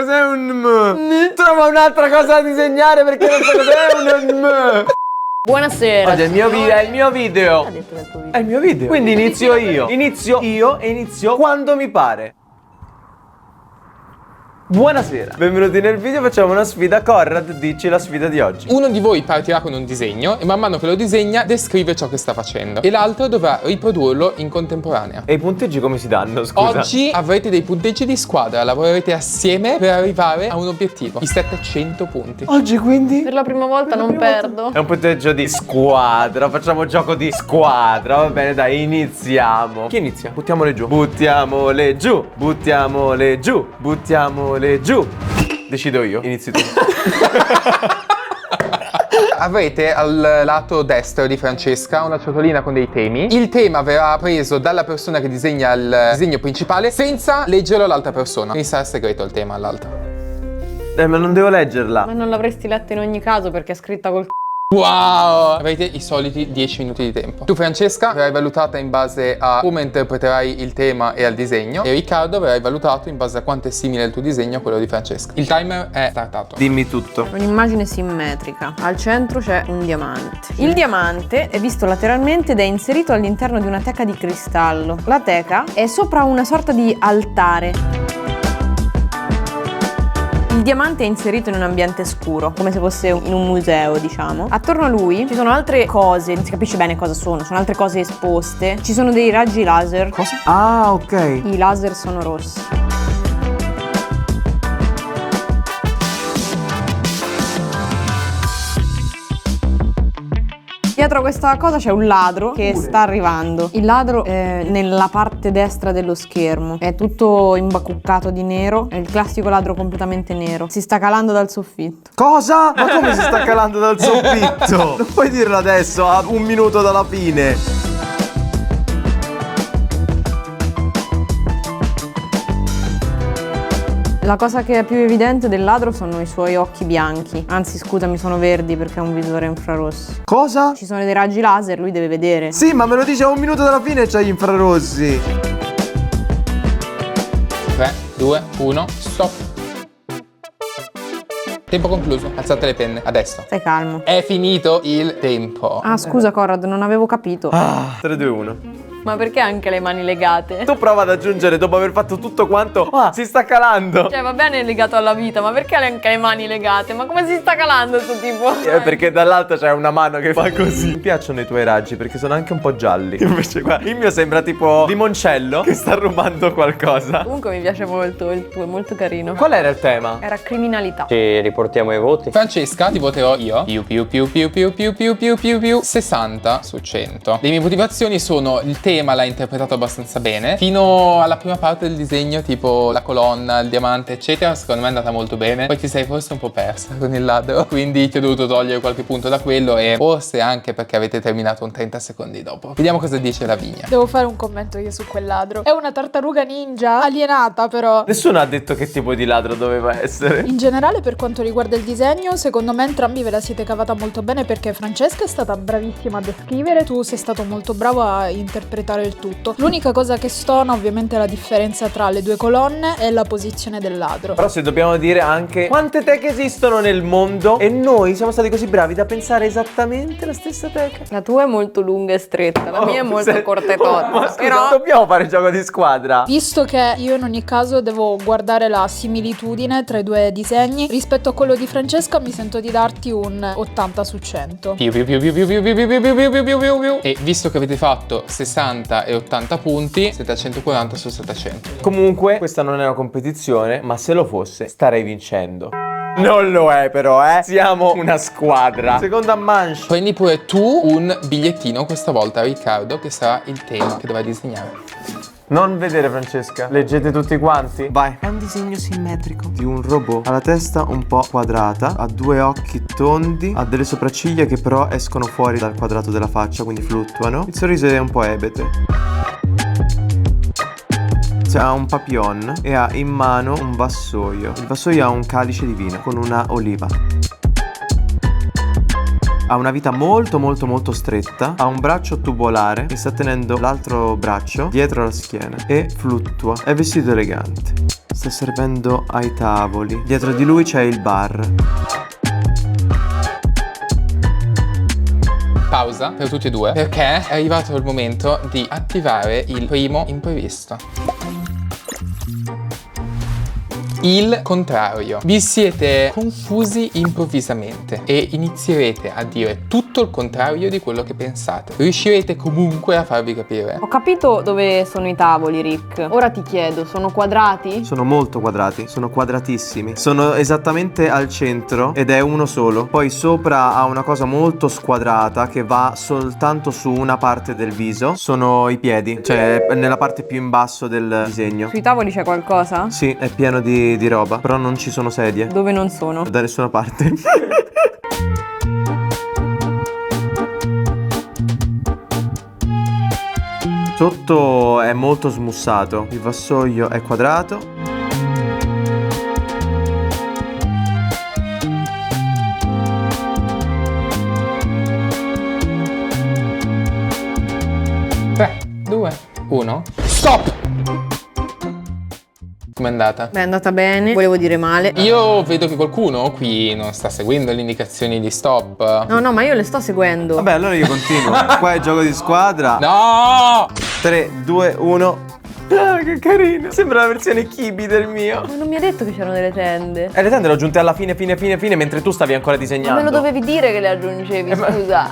cos'è un M. Trova un'altra cosa da disegnare perché non so cos'è un M. Buonasera. Oggi è il mio video. Ha detto che è il tuo video. È il mio video. Quindi inizio io. Inizio io e inizio quando mi pare. Buonasera, benvenuti nel video, facciamo una sfida. Corrad, dici la sfida di oggi. Uno di voi partirà con un disegno e man mano che lo disegna descrive ciò che sta facendo e l'altro dovrà riprodurlo in contemporanea. E i punteggi come si danno, scusa? Oggi avrete dei punteggi di squadra, lavorerete assieme per arrivare a un obiettivo, i 700 punti. Oggi quindi? Per la prima volta non perdo. È un punteggio di squadra, facciamo gioco di squadra, va bene, dai, iniziamo. Chi inizia? Buttiamole giù. Buttiamole giù, buttiamole giù, buttiamole giù. Decido io, inizi tu. Avrete al lato destro di Francesca una ciotolina con dei temi. Il tema verrà preso dalla persona che disegna il disegno principale senza leggerlo all'altra persona. Quindi sarà segreto il tema all'altro. Ma non devo leggerla. Ma non l'avresti letta in ogni caso perché è scritta col Wow! Avrete i soliti 10 minuti di tempo. Tu Francesca verrai valutata in base a come interpreterai il tema e al disegno e Riccardo verrai valutato in base a quanto è simile il tuo disegno a quello di Francesca. Il timer è startato. Dimmi tutto. Un'immagine simmetrica. Al centro c'è un diamante. Il diamante è visto lateralmente ed è inserito all'interno di una teca di cristallo. La teca è sopra una sorta di altare. Il diamante è inserito in un ambiente scuro, come se fosse in un museo, diciamo. Attorno a lui ci sono altre cose, non si capisce bene cosa sono altre cose esposte. Ci sono dei raggi laser. Cosa? Ah, ok. I laser sono rossi. Dietro a questa cosa c'è un ladro che sta arrivando. Il ladro è nella parte destra dello schermo. È tutto imbacuccato di nero. È il classico ladro completamente nero. Si sta calando dal soffitto. Cosa? Ma come si sta calando dal soffitto? Non puoi dirlo adesso, a un minuto dalla fine. La cosa che è più evidente del ladro sono i suoi occhi bianchi. Anzi, scusami, sono verdi perché ha un visore infrarossi. Cosa? Ci sono dei raggi laser, lui deve vedere. Sì, ma me lo dice a un minuto dalla fine e c'hai gli infrarossi. 3, 2, 1, stop. Tempo concluso. Alzate le penne, adesso. Stai calmo. È finito il tempo. Ah, scusa Corrad, non avevo capito. 3, 2, 1. Ma perché anche le mani legate? Tu prova ad aggiungere dopo aver fatto tutto quanto. Ah, si sta calando. Cioè, va bene è legato alla vita, ma perché anche le mani legate? Ma come si sta calando sto tipo? Perché dall'alto c'è una mano che fa così. Mi piacciono i tuoi raggi perché sono anche un po' gialli. Invece qua il mio sembra tipo limoncello che sta rubando qualcosa. Comunque mi piace molto il tuo, è molto carino. Qual era il tema? Era criminalità. Ci riportiamo i voti. Francesca, ti voterò io. Più 60 su 100. Le mie motivazioni sono: il tema l'ha interpretato abbastanza bene. Fino alla prima parte del disegno, tipo la colonna, il diamante, eccetera, secondo me è andata molto bene. Poi ti sei forse un po' persa con il ladro, quindi ti ho dovuto togliere qualche punto da quello e forse anche perché avete terminato un 30 secondi dopo. Vediamo cosa dice Lavinia. Devo fare un commento io su quel ladro. È una tartaruga ninja alienata, però. Nessuno ha detto che tipo di ladro doveva essere. In generale, per quanto riguarda il disegno, secondo me entrambi ve la siete cavata molto bene perché Francesca è stata bravissima a descrivere, tu sei stato molto bravo a interpretare il tutto. L'unica cosa che stona ovviamente è la differenza tra le due colonne e la posizione del ladro. Però se dobbiamo dire anche quante teche esistono nel mondo e noi siamo stati così bravi da pensare esattamente la stessa teca. La tua è molto lunga e stretta, la mia è molto corta e Ma tosta. scusa, Però dobbiamo fare gioco di squadra. Visto che io in ogni caso devo guardare la similitudine tra i due disegni, rispetto a quello di Francesca mi sento di darti un 80 su 100. E visto che avete fatto 60 e 80 punti, siete a 140 su 700. Comunque questa non è una competizione, ma se lo fosse starei vincendo. Non lo è però, siamo una squadra. Seconda manche. Prendi pure tu un bigliettino questa volta, Riccardo, che sarà il tema che dovrai disegnare. Non vedere Francesca, leggete tutti quanti. Vai. È un disegno simmetrico di un robot. Ha la testa un po' quadrata, ha due occhi tondi, ha delle sopracciglia che però escono fuori dal quadrato della faccia, quindi fluttuano. Il sorriso è un po' ebete. Ha un papillon e ha in mano un vassoio. Il vassoio ha un calice di vino con una oliva. Ha una vita molto stretta. Ha un braccio tubolare e sta tenendo l'altro braccio dietro la schiena e fluttua. È vestito elegante. Sta servendo ai tavoli. Dietro di lui c'è il bar. Pausa per tutti e due, perché è arrivato il momento di attivare il primo imprevisto. Il contrario. Vi siete confusi improvvisamente e inizierete a dire tutto il contrario di quello che pensate. Riuscirete comunque a farvi capire? Ho capito dove sono i tavoli, Rick. Ora ti chiedo, sono quadrati? Sono molto quadrati, sono quadratissimi. Sono esattamente al centro ed è uno solo. Poi sopra ha una cosa molto squadrata che va soltanto su una parte del viso. Sono i piedi, cioè nella parte più in basso del disegno. Sui tavoli c'è qualcosa? Sì, è pieno di roba, però non ci sono sedie. Dove non sono? Da nessuna parte. Sotto è molto smussato. Il vassoio è quadrato. Tre, due, uno. Stop! Com'è andata? Beh, è andata bene. Volevo dire male. Io vedo che qualcuno qui non sta seguendo le indicazioni di stop. No, ma io le sto seguendo. Vabbè, allora io continuo. Qua è gioco di squadra. No! 3, 2, 1. Ah, che carino. Sembra la versione Kibi del mio. Ma non mi hai detto che c'erano delle tende? E le tende le ho aggiunte alla fine, mentre tu stavi ancora disegnando. Ma me lo dovevi dire che le aggiungevi, scusa.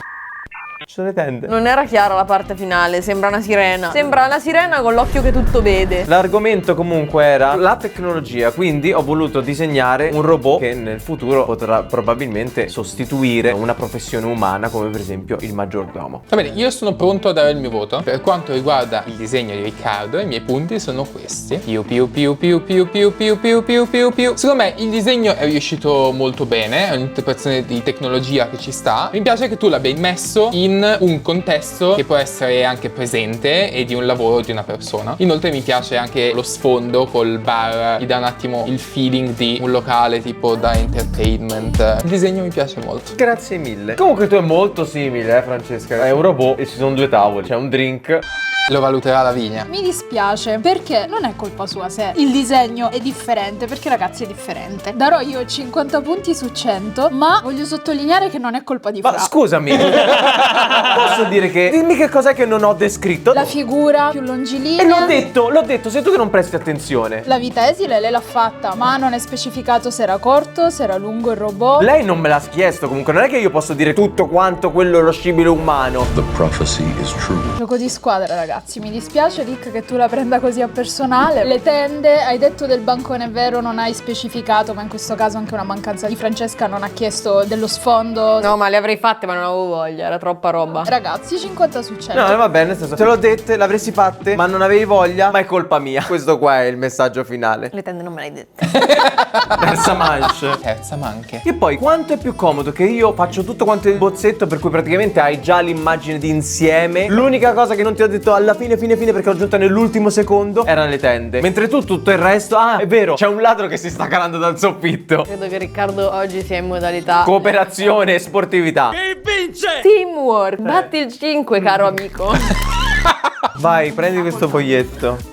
Ci sono le tende. Non era chiara la parte finale, sembra una sirena. Sembra una sirena con l'occhio che tutto vede. L'argomento comunque era la tecnologia, quindi ho voluto disegnare un robot che nel futuro potrà probabilmente sostituire una professione umana, come per esempio il maggiordomo. Va bene, io sono pronto a dare il mio voto. Per quanto riguarda il disegno di Riccardo, i miei punti sono questi. Piu piu piu piu piu piu piu piu piu piu piu. Secondo me il disegno è riuscito molto bene, è un'interpretazione di tecnologia che ci sta. Mi piace che tu l'abbia immesso in un contesto che può essere anche presente e di un lavoro di una persona. Inoltre mi piace anche lo sfondo col bar, gli dà un attimo il feeling di un locale tipo da entertainment. Il disegno mi piace molto. Grazie mille. Comunque tu è molto simile, Francesca. È un robot e ci sono due tavoli, c'è un drink. Lo valuterà la Vigna. Mi dispiace perché non è colpa sua se il disegno è differente, perché ragazzi è differente. Darò io 50 punti su 100, ma voglio sottolineare che non è colpa di Fra. Ma scusami, posso dire che... Dimmi che cos'è che non ho descritto? La figura più longilinea. E l'ho detto, sei tu che non presti attenzione. La vita esile lei l'ha fatta, ma non è specificato se era corto, se era lungo il robot. Lei non me l'ha chiesto, comunque non è che io posso dire tutto quanto quello è lo scibile umano. The prophecy is true. Gioco di squadra, ragazzi. Mi dispiace, Rick, che tu la prenda così a personale. Le tende, hai detto del bancone, è vero, non hai specificato, ma in questo caso anche una mancanza di Francesca non ha chiesto dello sfondo. No, ma le avrei fatte, ma non avevo voglia, era troppa roba. Ragazzi, 50 su 100. No, va bene, nel senso, te l'ho dette, l'avresti fatte, ma non avevi voglia, ma è colpa mia. Questo qua è il messaggio finale. Le tende non me le hai dette. Terza manche. Terza manche. E poi, quanto è più comodo che io faccio tutto quanto il bozzetto, per cui praticamente hai già l'immagine di insieme. L'unica cosa che non ti ho detto alla fine perché l'ho aggiunta nell'ultimo secondo erano le tende. Mentre tu tutto il resto, ah, è vero, c'è un ladro che si sta calando dal soffitto. Credo che Riccardo oggi sia in modalità cooperazione e sportività. Chi vince? teamwork. Batti il 5, caro amico. Vai, prendi questo foglietto.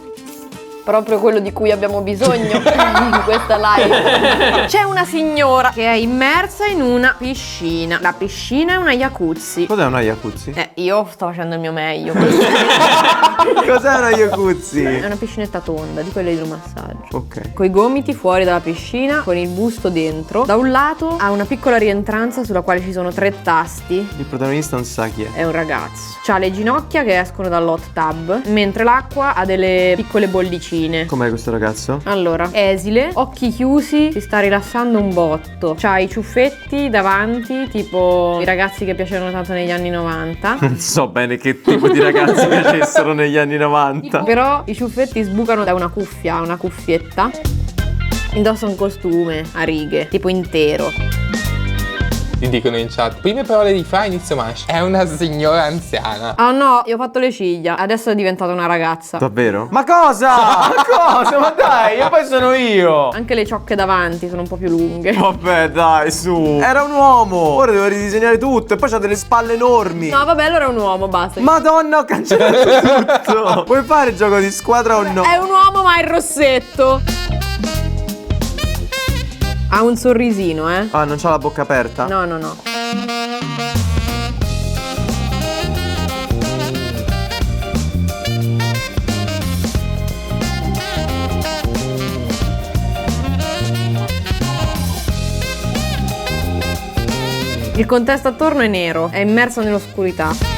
Proprio quello di cui abbiamo bisogno in questa live. C'è una signora che è immersa in una piscina. La piscina è una jacuzzi. Cos'è una jacuzzi? Io sto facendo il mio meglio. Cos'è una jacuzzi? È una piscinetta tonda, di quelle di massaggio. Ok. Coi gomiti fuori dalla piscina, con il busto dentro. Da un lato ha una piccola rientranza sulla quale ci sono 3 tasti. Il protagonista non sa chi è. È un ragazzo. C'ha le ginocchia che escono dall'hot tub, mentre l'acqua ha delle piccole bollicine. Com'è questo ragazzo? Allora, esile, occhi chiusi, si sta rilassando un botto. C'ha i ciuffetti davanti, tipo i ragazzi che piacevano tanto negli anni 90. Non so bene che tipo di ragazzi piacessero negli anni 90. Però i ciuffetti sbucano da una cuffia, una cuffietta. Indossa un costume a righe, tipo intero. Ti dicono in chat. Prime parole di Fra inizio manche. È una signora anziana. Oh no, io ho fatto le ciglia, adesso è diventata una ragazza. Davvero? Ma cosa? Ma cosa? Ma dai, e poi sono io. Anche le ciocche davanti sono un po' più lunghe. Vabbè, dai, su. Era un uomo. Ora devo ridisegnare tutto. E poi c'ha delle spalle enormi. No, vabbè, allora è un uomo, basta. Madonna, ho cancellato tutto. Vuoi fare il gioco di squadra o no? È un uomo ma è il rossetto. Ha un sorrisino, eh? Ah, non c'ha la bocca aperta? No, no, no. Il contesto attorno è nero, è immerso nell'oscurità.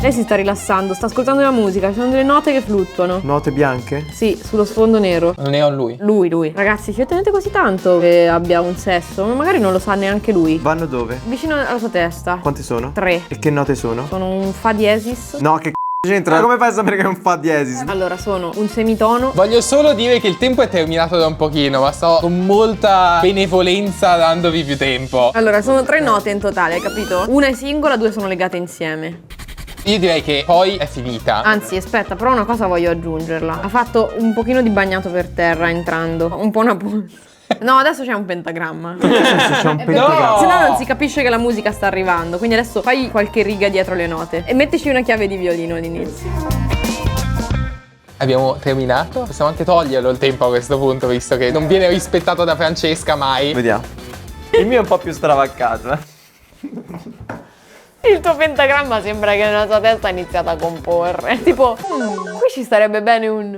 Lei si sta rilassando, sta ascoltando la musica, ci sono delle note che fluttuano. Note bianche? Sì, sullo sfondo nero. Non è lui. Lui. Ragazzi, ci tenete così tanto che abbia un sesso? Ma magari non lo sa neanche lui. Vanno dove? Vicino alla sua testa. Quante sono? 3. E che note sono? Sono un fa diesis. No, che c'entra? Come fai a sapere che è un fa diesis? Allora, sono un semitono. Voglio solo dire che il tempo è terminato da un pochino, ma sto con molta benevolenza dandovi più tempo. Allora, sono 3 note in totale, hai capito? Una è singola, 2 sono legate insieme. Io direi che poi è finita. Anzi, aspetta, però una cosa voglio aggiungerla. Ha fatto un pochino di bagnato per terra entrando. Un po' una No, adesso c'è un pentagramma. C'è un pentagramma. No! Se no non si capisce che la musica sta arrivando. Quindi adesso fai qualche riga dietro le note. E mettici una chiave di violino all'inizio. Abbiamo terminato? Possiamo anche toglierlo il tempo a questo punto, visto che non viene rispettato da Francesca mai. Vediamo. Il mio è un po' più stravaccato, Il tuo pentagramma sembra che nella tua testa ha iniziato a comporre. Tipo, qui ci starebbe bene un...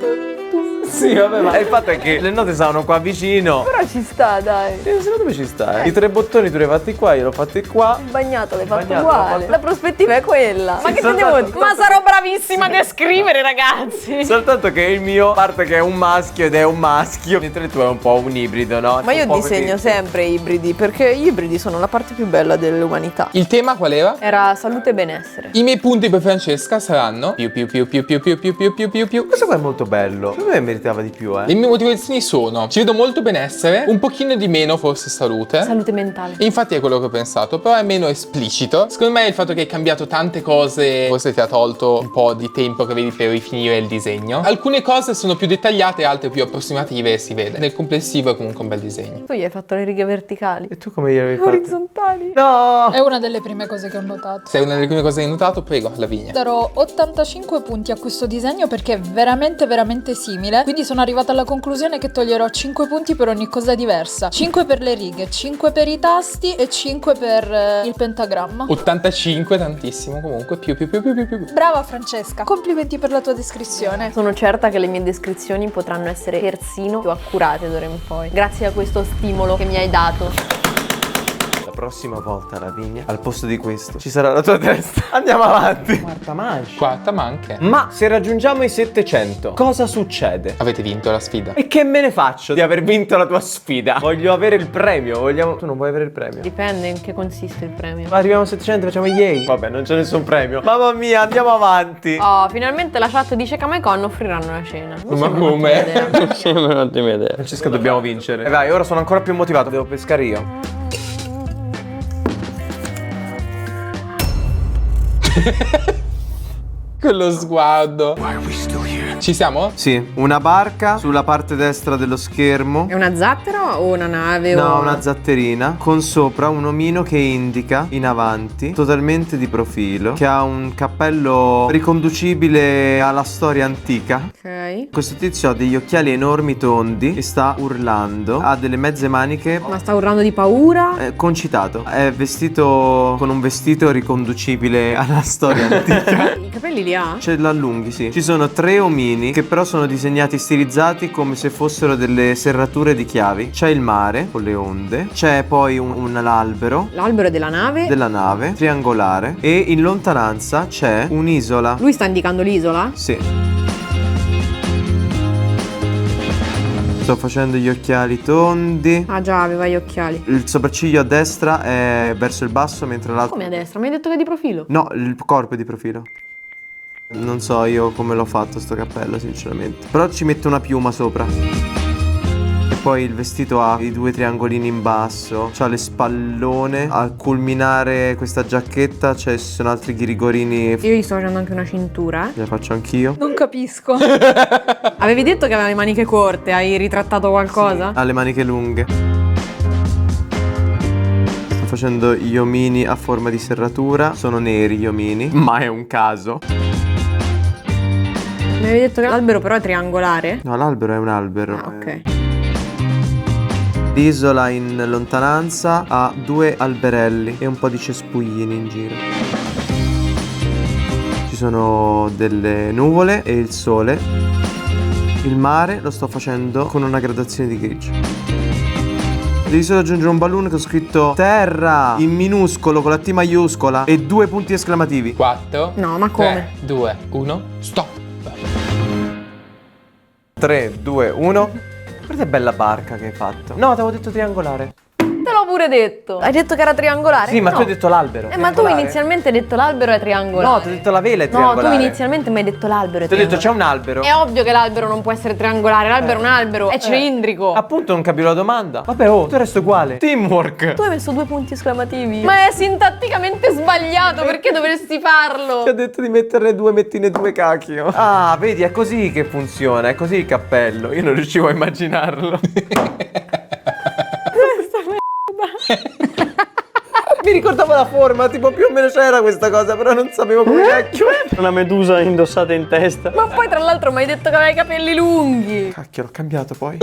Sì, vabbè, ma il fatto è che le note stavano qua vicino. Però ci sta, dai. Secondo me ci sta, I 3 bottoni tu li hai fatti qua, io l'ho fatti qua. Il bagnato l'hai fatto Bagnato, uguale. l'ho fatto- La prospettiva è quella. Ma che te devo dire? Ma sarò bravissima a descrivere, ragazzi. Soltanto che il mio parte che è un maschio ed è un maschio, mentre il tuo è un po' un ibrido, no? Ma io Un po' disegno così. sempre ibridi, perché gli ibridi sono la parte più bella dell'umanità. Il tema qual era? Era salute e benessere. I miei punti per Francesca saranno più. Questo qua è molto bello. Secondo me meritava di più, Le mie motivazioni sono: ci vedo molto benessere, un pochino di meno forse salute. Salute mentale. E infatti è quello che ho pensato, però è meno esplicito. Secondo me il fatto che hai cambiato tante cose forse ti ha tolto un po' di tempo che avevi per rifinire il disegno. Alcune cose sono più dettagliate, altre più approssimative e si vede. Nel complessivo è comunque un bel disegno. Tu gli hai fatto le righe verticali. E tu come gli avevi fatto? Orizzontali. No! È una delle prime cose che ho notato. Se è una delle prime cose che hai notato, prego, Lavinia. Darò 85 punti a questo disegno perché è veramente simile. Quindi sono arrivata alla conclusione che toglierò 5 punti per ogni cosa diversa. 5 per le righe, 5 per i tasti e 5 per il pentagramma. 85, tantissimo comunque. Più. Brava Francesca, complimenti per la tua descrizione. Sono certa che le mie descrizioni potranno essere persino più accurate d'ora in poi. Grazie a questo stimolo che mi hai dato. La prossima volta, Lavinia, al posto di questo ci sarà la tua testa. Andiamo avanti. Quarta mancia. Quarta ma anche. Ma se raggiungiamo i 700, cosa succede? Avete vinto la sfida. E che me ne faccio di aver vinto la tua sfida? Voglio avere il premio, vogliamo... Tu non vuoi avere il premio? Dipende in che consiste il premio. Arriviamo a 700, facciamo yay. Vabbè, non c'è nessun premio. Mamma mia, andiamo avanti. Oh, finalmente la chat dice che a MyCon offriranno la cena. Mi Ma sembra come? un'ottima idea. Francesca, dobbiamo vincere. E vai, ora sono ancora più motivato, devo pescare io. Quello sguardo. Ci siamo? Sì, una barca sulla parte destra dello schermo. È una zattera o una nave? No, o... una zatterina con sopra un omino che indica in avanti, totalmente di profilo, che ha un cappello riconducibile alla storia antica. Ok. Questo tizio ha degli occhiali enormi tondi e sta urlando, ha delle mezze maniche. Ma sta urlando di paura? Concitato, è vestito con un vestito riconducibile alla storia antica. I capelli li ha? Ce l'allunghi, sì. Ci sono 3 omini che però sono disegnati stilizzati come se fossero delle serrature di chiavi. C'è il mare con le onde, c'è poi l'albero L'albero è della nave? della nave triangolare e in lontananza c'è un'isola. Lui sta indicando l'isola? Sì. Sto facendo gli occhiali tondi. Ah già, aveva gli occhiali. Il sopracciglio a destra è verso il basso mentre l'altro... Come a destra? Mi hai detto che è di profilo? No, il corpo è di profilo. Non so io come l'ho fatto sto cappello, sinceramente. Però ci metto una piuma sopra. E poi il vestito ha i 2 triangolini in basso, c'ha le spallone. Al culminare questa giacchetta ci sono altri ghirigorini. Io gli sto facendo anche una cintura, Le faccio anch'io. Non capisco. Avevi detto che aveva le maniche corte, hai ritrattato qualcosa? Ha le maniche lunghe. Sto facendo gli omini a forma di serratura. Sono neri gli omini, ma è un caso. Mi avevi detto che l'albero però è triangolare? No, l'albero è un albero. Ah, ok. L'isola in lontananza ha 2 alberelli e un po' di cespuglini in giro. Ci sono delle nuvole e il sole. Il mare lo sto facendo con una gradazione di grigio. Devi solo aggiungere un balloon che ho scritto terra in minuscolo con la T maiuscola e 2 punti esclamativi. 4. No, ma come? 3, 2, 1, stop. 3, 2, 1. Guarda che bella barca che hai fatto. No, ti avevo detto triangolare. Te l'ho pure detto. Hai detto che era triangolare? Sì, ma no. tu hai detto l'albero. Ma tu triangolare. inizialmente hai detto l'albero è triangolare. No, ti ho detto la vela è No, triangolare. tu inizialmente mi hai detto l'albero è Ti ho detto triangolare. c'è un albero. È ovvio che l'albero non può essere triangolare, l'albero è un albero, è cilindrico. Appunto non capivo la domanda. Vabbè, oh, tu resto uguale. Teamwork. Tu hai messo 2 punti esclamativi. Ma è sintatticamente sbagliato, perché dovresti farlo? Ti ho detto di metterne 2, mettine 2 cacchio. Ah, vedi, è così che funziona, è così il cappello. Io non riuscivo a immaginarlo. Mi ricordavo la forma, tipo più o meno c'era questa cosa, però non sapevo come cacchio. Una medusa indossata in testa. Ma poi tra l'altro mi hai detto che avevi i capelli lunghi. Cacchio, l'ho cambiato poi.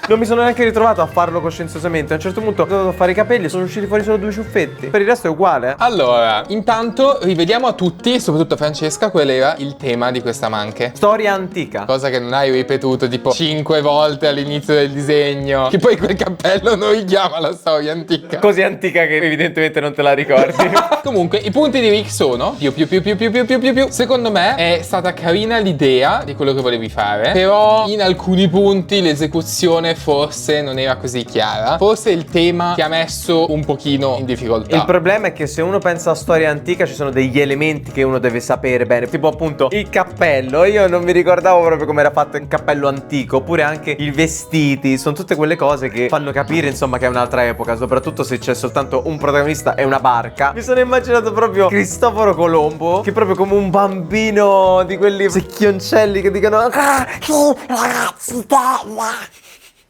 Non mi sono neanche ritrovato a farlo coscienziosamente. A un certo punto ho dovuto fare i capelli e sono usciti fuori solo 2 ciuffetti. Per il resto è uguale. Allora, intanto rivediamo a tutti, soprattutto a Francesca, qual era il tema di questa manche. Storia antica. Cosa che non hai ripetuto tipo 5 volte all'inizio del disegno. Che poi quel cappello non richiama la storia antica. Così antica che evidentemente non te la ricordi. Comunque, i punti di Rick sono più. Secondo me è stata carina l'idea di quello che volevi fare, però in alcuni punti l'esecuzione forse non era così chiara. Forse il tema ti ha messo un pochino in difficoltà. Il problema è che se uno pensa a storia antica ci sono degli elementi che uno deve sapere bene. Tipo appunto il cappello. Io non mi ricordavo proprio come era fatto il cappello antico. Oppure anche i vestiti. Sono tutte quelle cose che fanno capire insomma che è un'altra epoca. Soprattutto se c'è soltanto un protagonista e una barca. Mi sono immaginato proprio Cristoforo Colombo, che è proprio come un bambino di quelli secchioncelli che dicono ragazzi,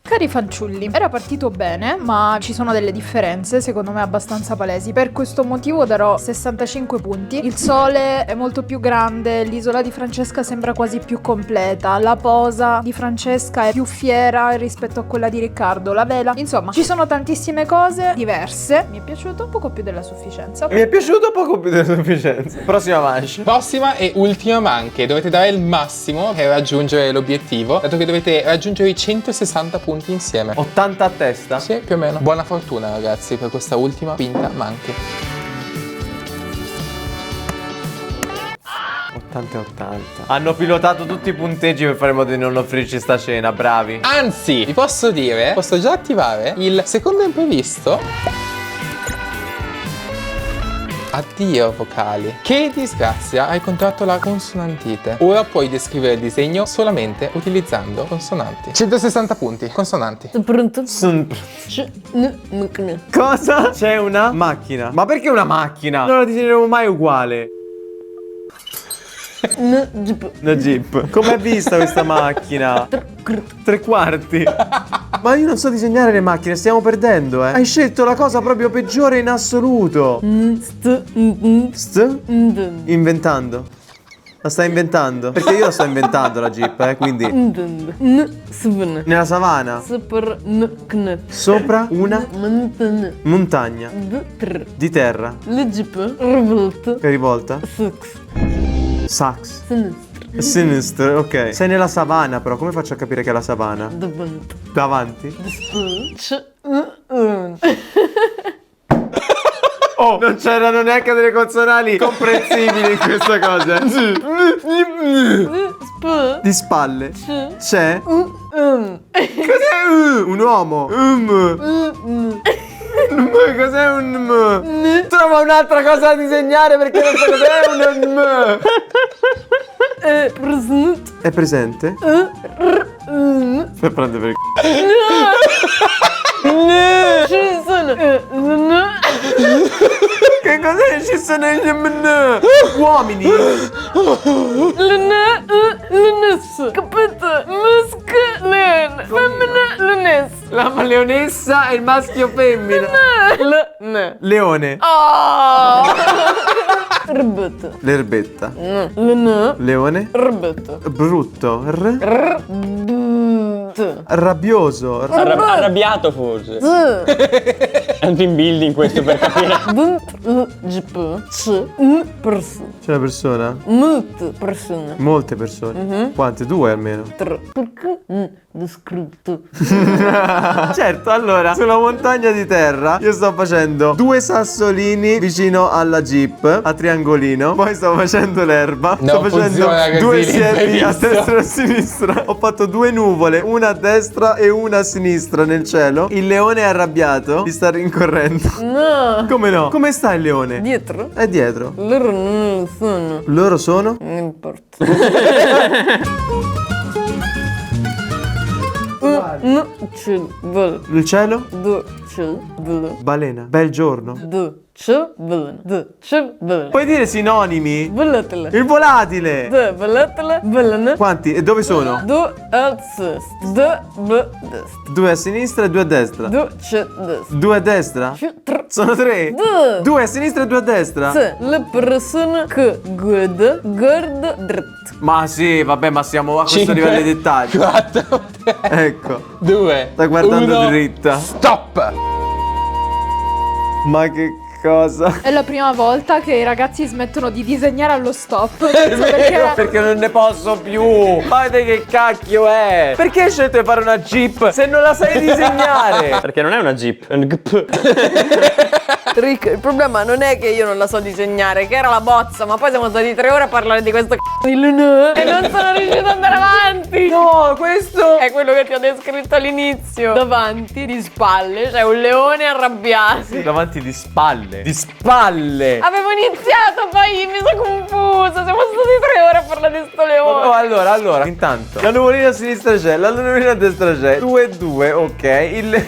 Cari fanciulli, era partito bene, ma ci sono delle differenze, secondo me abbastanza palesi. Per questo motivo darò 65 punti. Il sole è molto più grande, l'isola di Francesca sembra quasi più completa, la posa di Francesca è più fiera rispetto a quella di Riccardo, la vela. Insomma, ci sono tantissime cose diverse. Mi è piaciuto un poco più della sufficienza. Mi è piaciuto poco più della sufficienza. Prossima manche. Prossima e ultima manche. Dovete dare il massimo per raggiungere l'obiettivo, dato che dovete raggiungere i 160 punti insieme. 80 a testa? Sì, più o meno. Buona fortuna ragazzi per questa ultima quinta manche. 80 e 80. Hanno pilotato tutti i punteggi per fare in modo di non offrirci sta cena, bravi. Anzi, vi posso dire, posso già attivare il secondo imprevisto. Addio vocali. Che disgrazia, hai contratto la consonantite. Ora puoi descrivere il disegno solamente utilizzando consonanti. 160 punti, consonanti. Pronto? Cosa? C'è una macchina. Ma perché una macchina? Non la disegneremo mai uguale. Una Jeep. Com'è vista questa macchina? 3/4. Ma io non so disegnare le macchine, stiamo perdendo, eh. Hai scelto la cosa proprio peggiore in assoluto. Inventando. La stai inventando? Perché io la sto inventando la Jeep, quindi. Nella savana. Sopra una montagna di terra. Che rivolta? Sax. Sinistro, ok. Sei nella savana, però come faccio a capire che è la savana? Davanti? Oh, non c'erano neanche delle consonali comprensibili in questa cosa. Di spalle. C'è? Cos'è? Un uomo. Cos'è un Trova un'altra cosa da disegnare perché non so cos'è un È presente? Per prendere per Che cos'è? Ci sono gli uomini. La leonessa e il maschio femmina. Leone. L'erbetta. Leone. Brutto. Rabbioso. Arrabbiato forse. È un team building questo per capire. C'è una persona? persone. Molte persone. Quante? 2 almeno. Descritto. Certo, allora, sulla montagna di terra io sto facendo 2 sassolini vicino alla jeep a triangolino. Poi sto facendo l'erba. Non Sto facendo funziona così, 2 siepi a l'imprevisto. destra e a sinistra. Ho fatto 2 nuvole, una a destra e una a sinistra nel cielo. Il leone è arrabbiato, ti sta rincorrendo. No. Come no? Come sta il leone? Dietro? È dietro. Loro non lo sono. Loro sono? Non importa. Il cielo? Balena. Balena. Bel giorno. Balena. Puoi dire sinonimi? Volatile. Il volatile. Volatile. Balena. Quanti? E dove sono? Al sest. Dest. 2 a sinistra e 2 a destra. Dest. 2 a destra? Sono 3. 2 a sinistra e 2 a destra. Le persone che guarda dritto. Ma sì, vabbè, ma siamo a questo 5, livello di dettaglio. 4, 3, Ecco. 2. Sta guardando dritta. Stop! Ma che cosa? È la prima volta che i ragazzi smettono di disegnare allo stop. Penso perché Perché non ne posso più. Guardate che cacchio è. Perché hai scelto di fare una jeep se non la sai disegnare? Perché non è una jeep, è un GP. Rick, il problema non è che io non la so disegnare, che era la bozza, ma poi siamo stati 3 ore a parlare di questo c***o di Luna e non sono riuscito ad andare avanti. No, questo È quello che ti ho descritto all'inizio. Davanti, di spalle, c'è un leone arrabbiato. davanti di spalle. Di spalle. Avevo iniziato, poi mi sono confusa. Siamo stati 3 ore a parlare di sto Oh, leone. allora, intanto la nuvolina a sinistra c'è, la nuvolina a destra c'è. 2 e 2, ok.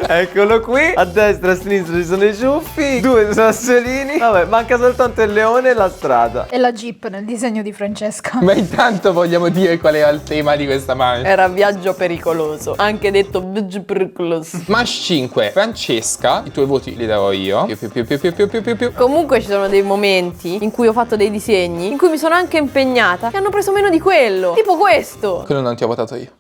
Eccolo qui. A destra e a sinistra ci sono i ciuffi. 2 sassolini. Vabbè, manca soltanto il leone e la strada. è la Jeep nel disegno di Francesca. Ma intanto vogliamo dire qual era il tema di questa manche. Era viaggio pericoloso, anche detto viaggio pericoloso. Manche 5. Francesca, i tuoi voti li darò io. Più. Comunque ci sono dei momenti in cui ho fatto dei disegni, in cui mi sono anche impegnata e hanno preso meno di quello. Tipo questo. Quello non ti ho votato io.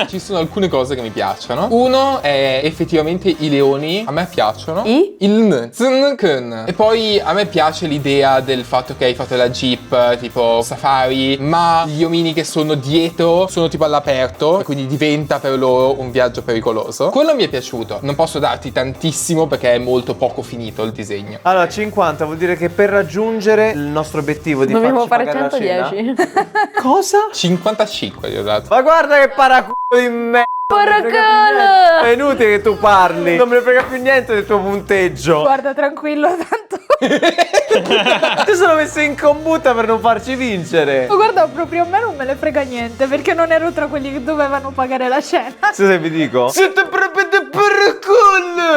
Ci sono alcune cose che mi piacciono. Uno è effettivamente i leoni. A me piacciono. Il n. Zn, kun. E poi a me piace l'idea del fatto che hai fatto la jeep tipo safari, ma gli omini che sono dietro sono tipo all'aperto e quindi diventa per loro un viaggio pericoloso. Quello mi è piaciuto. Non posso darti tantissimo perché è molto poco finito il disegno. Allora, 50 vuol dire che per raggiungere il nostro obiettivo di Dobbiamo farci fare pagare la 110. cena. Cosa? 55 gli ho dato. Ma guarda che paraculo di me. Paracala! È inutile che tu parli. Non me ne frega più niente del tuo punteggio. Guarda, tranquillo, tanto. Ti sono messo in combutta per non farci vincere. Ma guarda, proprio a me non me ne frega niente, perché non ero tra quelli che dovevano pagare la cena. Se vi dico, siete proprio dei paraculo.